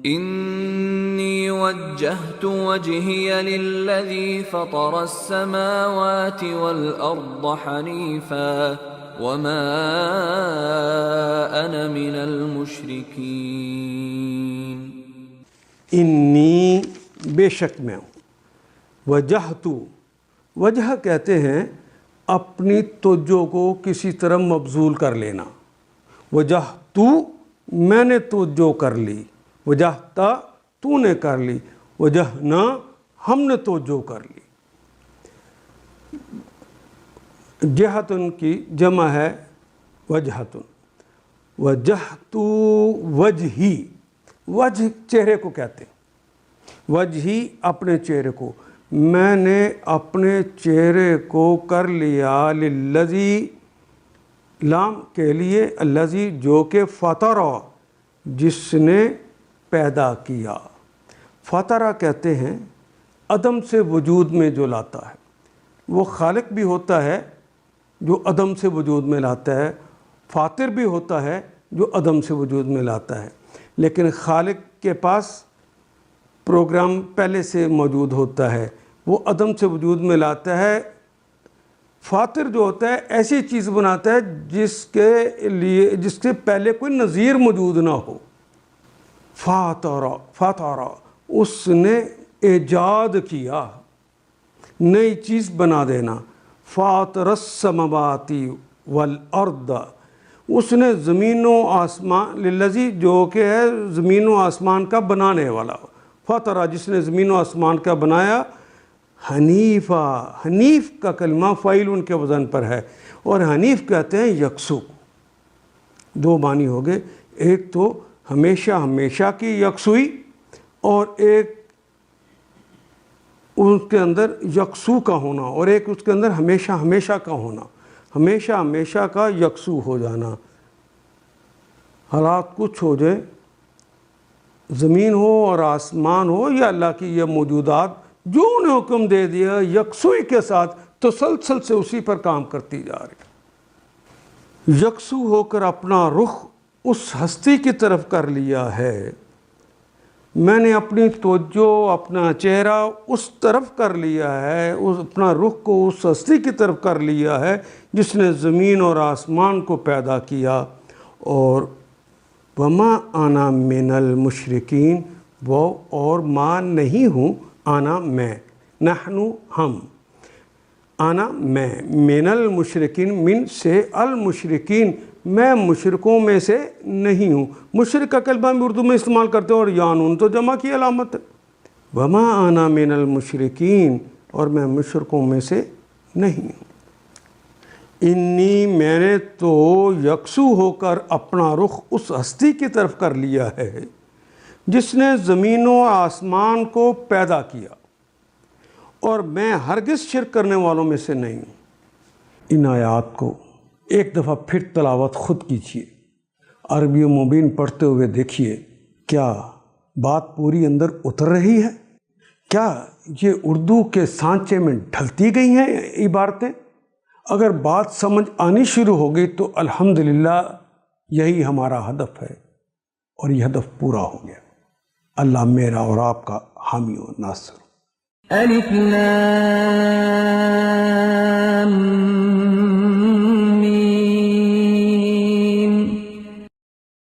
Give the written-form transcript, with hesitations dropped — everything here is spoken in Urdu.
انی وجہت وجہی للذی فطر السماوات والارض حنیفا وما انا من المشرکین. انی بے شک میں ہوں. وجہت، وجہ کہتے ہیں اپنی توجہ کو کسی طرح مبذول کر لینا. وجہت میں نے توجہ کر لی، وجہتا تو نے کر لی، وجہنا ہم نے توجہ کر لی. جہتن کی جمع ہے وجہتن. وجہت وجہی، وجہ چہرے کو کہتے ہیں. وجہی اپنے چہرے کو، میں نے اپنے چہرے کو کر لیا للذی لام کے لیے، الذی جو کہ فطر جس نے پیدا کیا. فطرہ کہتے ہیں عدم سے وجود میں جو لاتا ہے. وہ خالق بھی ہوتا ہے جو عدم سے وجود میں لاتا ہے، فاطر بھی ہوتا ہے جو عدم سے وجود میں لاتا ہے. لیکن خالق کے پاس پروگرام پہلے سے موجود ہوتا ہے، وہ عدم سے وجود میں لاتا ہے. فاطر جو ہوتا ہے ایسی چیز بناتا ہے جس کے پہلے کوئی نظیر موجود نہ ہو. فاطر اس نے ایجاد کیا، نئی چیز بنا دینا. فاطر السماوات والارض اس نے زمین و آسمان، للذی جو کہ ہے زمین و آسمان کا بنانے والا. فاطرہ جس نے زمین و آسمان کا بنایا. حنیفہ، حنیف کا کلمہ فاعل ان کے وزن پر ہے، اور حنیف کہتے ہیں یکسو. دو معنی ہو گئے، ایک تو ہمیشہ ہمیشہ کی یکسوئی، اور ایک اس کے اندر یکسو کا ہونا، اور ایک اس کے اندر ہمیشہ ہمیشہ کا ہونا. ہمیشہ ہمیشہ کا یکسو ہو جانا. حالات کچھ ہو جائے، زمین ہو اور آسمان ہو یا اللہ کی یہ موجودات، جو انہیں حکم دے دیا یکسوئی کے ساتھ تسلسل سے اسی پر کام کرتی جا رہی. یکسو ہو کر اپنا رخ اس ہستی کی طرف کر لیا ہے. میں نے اپنی توجہ، اپنا چہرہ اس طرف کر لیا ہے، اپنا رخ کو اس ہستی کی طرف کر لیا ہے جس نے زمین اور آسمان کو پیدا کیا. اور وما انا من المشرکین، وہ اور ماں نہیں ہوں، آنا میں، نحنو ہم، آنا میں، من المشرکین من سے المشرکین میں مشرکوں میں سے نہیں ہوں. مشرک کا کلمہ بھی اردو میں استعمال کرتے ہیں، اور یا نون تو جمع کی علامت ہے. وما انا من المشرکین، اور میں مشرکوں میں سے نہیں ہوں. انی میں نے تو یکسو ہو کر اپنا رخ اس ہستی کی طرف کر لیا ہے جس نے زمین و آسمان کو پیدا کیا، اور میں ہرگز شرک کرنے والوں میں سے نہیں ہوں. ان آیات کو ایک دفعہ پھر تلاوت خود کیجیے، عربی و مبین پڑھتے ہوئے دیکھیے کیا بات پوری اندر اتر رہی ہے. کیا یہ اردو کے سانچے میں ڈھلتی گئی ہیں عبارتیں؟ اگر بات سمجھ آنی شروع ہو گئی تو الحمدللہ یہی ہمارا ہدف ہے، اور یہ ہدف پورا ہو گیا. اللہ میرا اور آپ کا حامی و ناصر. الف لام